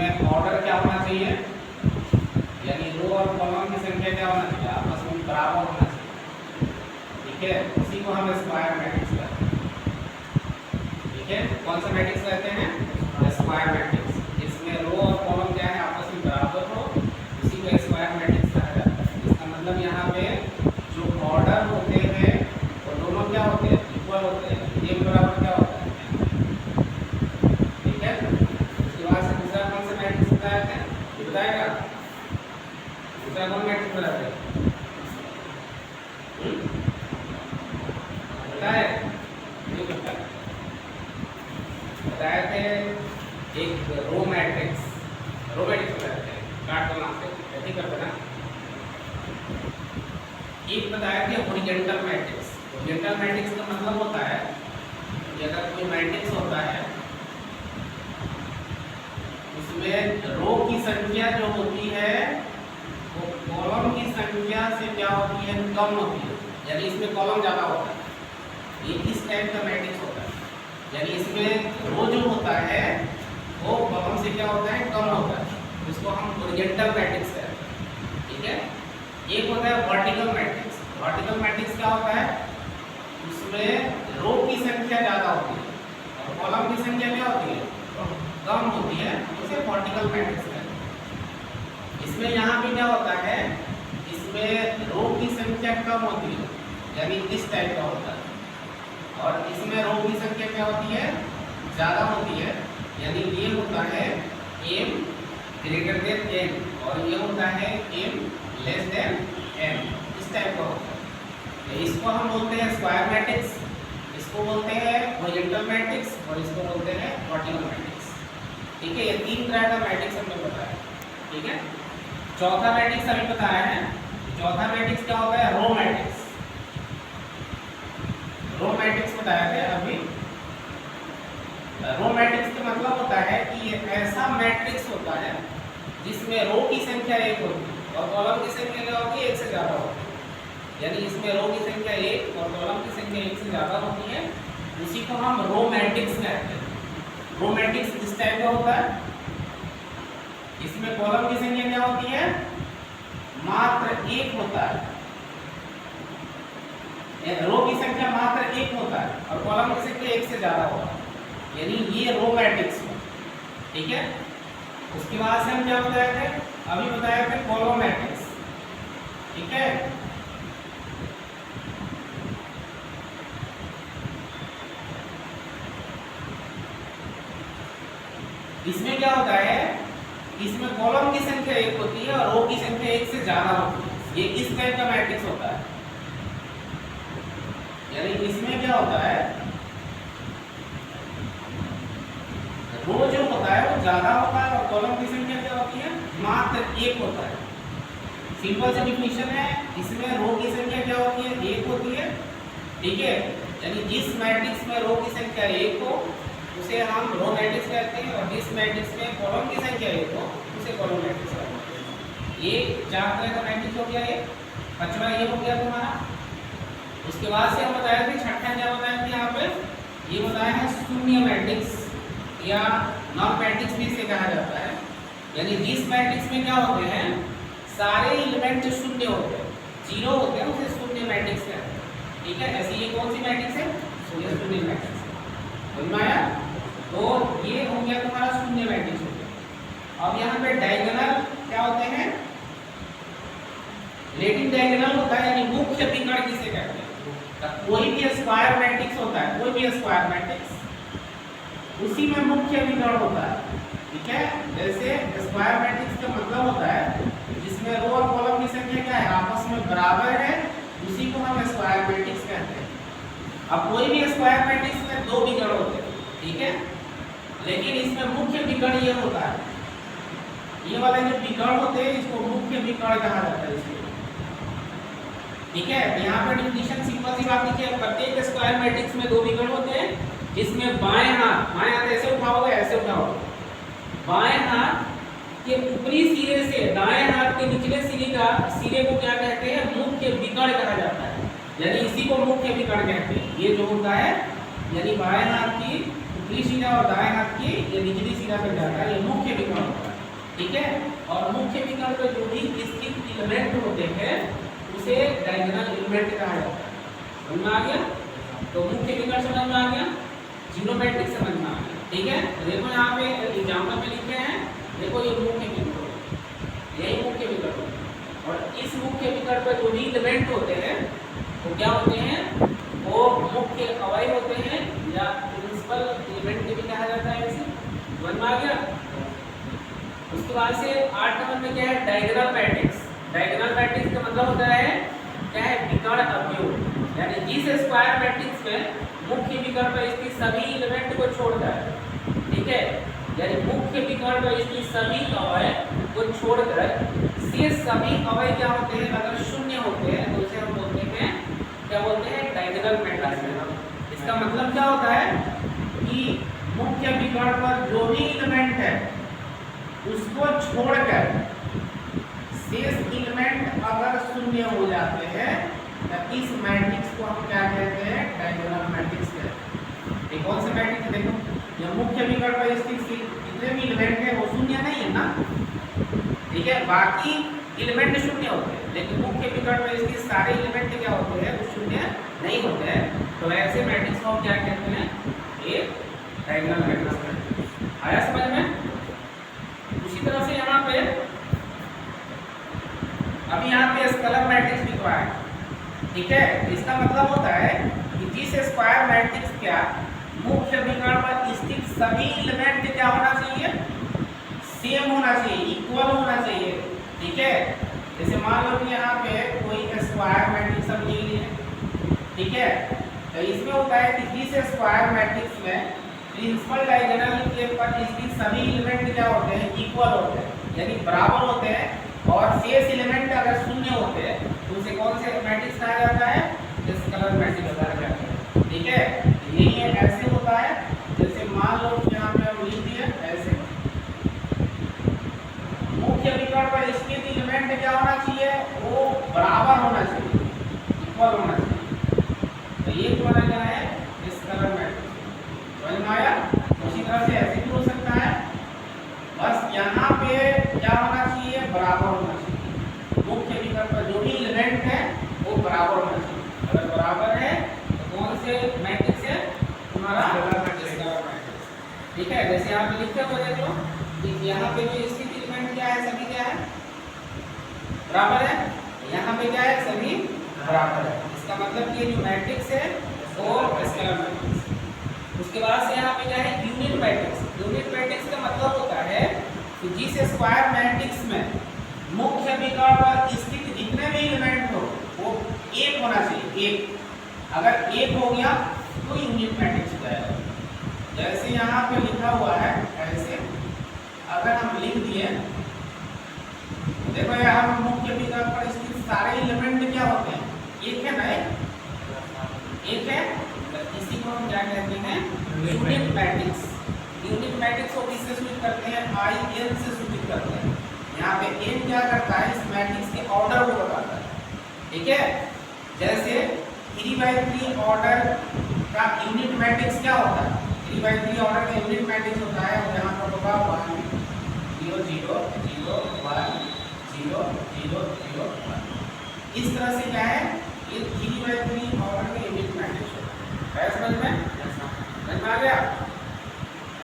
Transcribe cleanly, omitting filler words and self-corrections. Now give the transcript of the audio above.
इसमें ऑर्डर क्या होना चाहिए, यानी रो और कॉलम की संख्या क्या होना चाहिए, आपस में बराबर होना चाहिए। ठीक है, उसी को हम स्क्वायर मैट्रिक्स कहते हैं। ठीक है, कौन सा मैट्रिक्स कहते हैं, स्क्वायर मैट्रिक्स। इसमें रो और कॉलम क्या है, आपस में बराबर हो, उसी को स्क्वायर मैट्रिक्स कहा जाता है। इसका मतलब यहाँ पे जो ऑर्डर होते हैं वो दोनों क्या होते हैं, इक्वल होते हैं, एक बराबर क्या होता है। ठीक है, उसके बाद से दूसरा कौन सा मैट्रिक्स बताया है, ये बताएगा दूसरा कौन मैट्रिक्स बताते हैं, बताए नहीं बताया, बताए थे एक रो मैट्रिक्स बताते हैं, काट दो नाम से ऐसे करते ना। एक बताया थे हॉरिजॉन्टल मैट्रिक्स। हॉरिजॉन्टल मैट्रिक्स का मतलब होता है कि अगर कोई मैट्रिक्स होता है उसमें रो की संख्या जो होती है वो कॉलम की संख्या से क्या होती है, कम होती है, यानी इसमें कॉलम ज़्यादा होता है। ये किस टाइप का मैट्रिक्स होता है, यानी इसमें रो जो होता है वो कॉलम से क्या होता है, कम होता है, इसको हम हॉरिजॉन्टल मैट्रिक्स कहते हैं। ठीक है, एक होता है वर्टिकल मैट्रिक्स। वर्टिकल मैट्रिक्स क्या होता है, उसमें रो की संख्या ज़्यादा होती है और कॉलम की संख्या क्या होती है, कम होती है, उसे वर्टिकल मैट्रिक्स कहते हैं। इसमें यहाँ पे क्या होता है, इसमें रो की संख्या कम होती है, यानी इस टाइप का होता है, और इसमें रो की संख्या क्या होती है, ज़्यादा होती है, यानी ये होता है m ग्रेटर देन n और ये होता है m लेस देन n, इस टाइप का होता है। तो इसको हम बोलते हैं स्क्वायर मैट्रिक्स, इसको बोलते हैं हॉरिजॉन्टल मैट्रिक्स और इसको बोलते हैं वर्टिकल मैट्रिक्स। ठीक है, ये तीन तरह का मैट्रिक्स हमने बताया। ठीक है, चौथा मैट्रिक्स अभी बताया है। चौथा मैट्रिक्स क्या होता है, रो मैट्रिक्स। रो मैट्रिक्स बताया थे अभी। रो मैट्रिक्स का मतलब होता है कि ये ऐसा मैट्रिक्स होता है जिसमें रो की संख्या एक होती है और कॉलम की संख्या क्या होती है, एक से ज़्यादा होती है। यानी इसमें रो की संख्या एक और कॉलम की संख्या एक से ज़्यादा होती है, उसी को हम रो मैट्रिक्स कहते हैं। रो मैट्रिक्स इस टाइप का होता है, इसमें कॉलम की संख्या क्या होती है, मात्र एक होता है, रो की संख्या मात्र एक होता है और कॉलम की संख्या एक से ज़्यादा होता है, यानी ये रो मैट्रिक्स है। ठीक है, उसके बाद से हम क्या बताए थे, अभी बताया थे कॉलम मैट्रिक्स। ठीक है, इसमें क्या होता है, इसमें कॉलम की संख्या एक होती है और रो की संख्या एक से ज्यादा होती है, ये इस टाइप का मैट्रिक्स होता है। यानी इसमें क्या होता है, रो जो होता है वो ज्यादा होता है और कॉलम की संख्या क्या होती है, मात्र एक होता है। सिंपल सी डिफिनेशन है, इसमें रो की संख्या क्या होती है, एक होती है। ठीक है, यानी जिस मैट्रिक्स में रो की संख्या एक हो उसे हम रो मैट्रिक्स कहते हैं और जिस मैट्रिक्स में कॉलम की संख्या एक हो उसे कॉलम मैट्रिक्स कहते हैं। ये चार तरह का मैट्रिक्स हो गया, ये पांचवा ये हो गया तुम्हारा। उसके बाद से हम बताए थे छठा क्या बताए थे यहाँ पे, ये बताया है शून्य मैट्रिक्स या नॉन मैट्रिक्स भी इसे कहा जाता है। यानी जिस मैट्रिक्स में क्या होते हैं, सारे एलिमेंट जो शून्य होते हैं, जीरो होते हैं, उसे शून्य मैट्रिक्स कहते हैं। ठीक है, ऐसी ये कौन सी मैट्रिक्स है, शून्य मैट्रिक्स। समझ में आया? तो ये हो गया तुम्हारा शून्य मैट्रिक्स हो गया। अब यहाँ पे डायगोनल क्या होते हैं, लेकिन डायगोनल होता है यानी मुख्य विकर्ण किसे कहते हैं। तो कोई भी स्क्वायर मैट्रिक्स होता है, कोई भी स्क्वायर मैट्रिक्स उसी में मुख्य विकर्ण होता है। ठीक है, जैसे स्क्वायर मैट्रिक्स का मतलब होता है जिसमें रो और कॉलम की संख्या क्या है, आपस में बराबर है, उसी को हम स्क्वायर मैट्रिक्स कहते हैं। अब कोई भी स्क्वायर मैट्रिक्स में दो विकर्ण होते हैं, ठीक है, लेकिन इसमें मुख्य विकर्ण ये होता है, ये वाले जो विकर्ण होते हैं इसको मुख्य विकर्ण कहा जाता है इसको। ठीक है, यहाँ पर डिफिनेशन सिंपल सी बात लिखी है, प्रत्येक स्क्वायर मैट्रिक्स में दो विकर्ण होते हैं जिसमें बाएं हाथ ऐसे उठाओगे, ऐसे उठाओगे, बाएं हाथ के ऊपरी सिरे से दाएं हाथ के निचले सिरे को क्या कहते हैं, मुख्य विकर्ण कहा जाता है। यानी इसी को मुख्य विकर्ण कहते हैं। ये जो होता है यानी बाएं हाथ की ऊपरी सिरा और दाएं हाथ की ये निचली सिरा पे जाता है, ये मुख्य विकर्ण होता है। ठीक है। और मुख्य विकल्प पे जो भी स्थित एलिमेंट होते हैं उसे डायगोनल एलिमेंट कहा जाता है। समझ में आ गया? तो मुख्य विकल्प समझ में आ गया, जीरो मैट्रिक्स समझ में आ गया। ठीक है, तो देखो यहाँ पे एग्जाम्पल में लिखे हैं, देखो ये मुख्य विकल्प, यही मुख्य विकल्प। और इस मुख्य विकल्प पर जो भी एलिमेंट होते हैं वो क्या होते हैं, वो मुख्य अवयव होते हैं या प्रिंसिपल एलिमेंट भी कहा जाता है इसे। समझ में आ गया? उसके बाद से 8 नंबर में क्या है, डायगोनल मैट्रिक्स। डायगोनल मैट्रिक्स का मतलब होता है क्या है, विकर्ण अवयव, यानी जिस स्क्वायर मैट्रिक्स में मुख्य विकर्ण पर स्थित सभी एलिमेंट को छोड़कर, ठीक है, यानी मुख्य विकर्ण पर स्थित सभी अवयव को छोड़कर शेष सभी अवयव क्या होते हैं, अगर शून्य होते हैं तो उसे हम बोलते हैं, क्या बोलते हैं, डायगोनल मैट्रिक्स। इसका मतलब क्या होता है कि मुख्य विकर्ण पर जो भी एलिमेंट है उसको छोड़कर शेष एलिमेंट अगर शून्य हो जाते हैं तो इस मैट्रिक्स को हम क्या कहते हैं, डायगोनल मैट्रिक्स कहते हैं। ये कौन सा मैट्रिक्स है, देखो ये मुख्य विकर्ण पर स्थित जितने भी एलिमेंट है वो शून्य नहीं है ना, ठीक है, बाकी एलिमेंट शून्य होते हैं, लेकिन मुख्य विकर्ण पर स्थित सारे एलिमेंट क्या होते हैं, वो शून्य नहीं होते हैं। तो ऐसे मैट्रिक्स को हम क्या कहते हैं, ये डायगोनल मैट्रिक्स। आया समझ में? उसी तरह से यहाँ पे अभी यहाँ पे स्केलर मैट्रिक्स लिखवा है, ठीक है। इसका मतलब होता है कि जिस स्क्वायर मैट्रिक्स का मुख्य विकर्ण पर स्थित सभी एलिमेंट क्या होना चाहिए, सेम होना चाहिए, इक्वल होना चाहिए, ठीक है। जैसे मान लो कि यहाँ पे कोई स्क्वायर मैट्रिक्स हम ले लिए, ठीक है, तो इसमें होता है कि जिस स्क्वायर मैट्रिक्स में प्रिंसिपल डायगोनल के पर स्थित सभी एलिमेंट क्या होते हैं, इक्वल होते हैं, यानी बराबर होते हैं, और शेष एलिमेंट अगर शून्य होते हैं तो उसे कौन से मैट्रिक्स कहा जाता है, स्केलर मैट्रिक्स कहा जाता है, ठीक है। यही है, ऐसे होता है, जैसे मान लो कि यहाँ पे हम लिख दिए ऐसे, मुख्य विकर्ण पर स्थित एलिमेंट क्या होना चाहिए, वो बराबर होना चाहिए, इक्वल होना चाहिए। तो ये तुम्हारा क्या है, स्केलर मैट्रिक्स। समझ में आया? उसी तरह से ऐसे भी हो सकता है, बस यहाँ पे क्या होना चाहिए, बराबर होना चाहिए, मुख्य विकर्ण पर जो भी एलिमेंट है वो बराबर होना चाहिए। अगर बराबर है तो कौन से मैट्रिक्स है, तुम्हारा स्केलर मैट्रिक्स, ठीक है। जैसे यहाँ पे लिखे हुए देख लो कि यहाँ पे जो स्थित एलिमेंट क्या है, सभी क्या है, बराबर है, यहाँ पे क्या है, सभी बराबर है। इसका मतलब कि जो मैट्रिक्स है वो स्केलर मैट्रिक्स। उसके बाद से यहाँ पे क्या है, यूनिट मैट्रिक्स। यूनिट मैट्रिक्स का मतलब होता है कि जिस स्क्वायर मैट्रिक्स में मुख्य विकर्ण पर स्थित जितने भी एलिमेंट हो वो एक होना चाहिए, एक, अगर एक हो गया तो यूनिट मैट्रिक्स हो जाएगा। जैसे यहाँ पे लिखा हुआ है ऐसे, अगर हम लिख दिए, देखो यहाँ मुख्य विकर्ण पर स्थित सारे एलिमेंट क्या होते हैं, एक है ना, एक है, इसी को हम क्या कहते हैं, यूनिट मैट्रिक्स। यूनिट मैट्रिक्स को किससे सूचित करते हैं, आई एन से सूचित करते हैं। यहाँ पे एन क्या करता है, इस मैट्रिक्स के ऑर्डर को बताता है, ठीक है। जैसे 3/3 ऑर्डर का यूनिट मैट्रिक्स क्या होता है, 3/3 ऑर्डर का यूनिट मैट्रिक्स होता है, और यहाँ पर होगा 1 0 0 0 1 0 0 0 1। इस तरह से क्या है, ये 3/3 ऑर्डर का यूनिट मैट्रिक्स होता है। समझ में?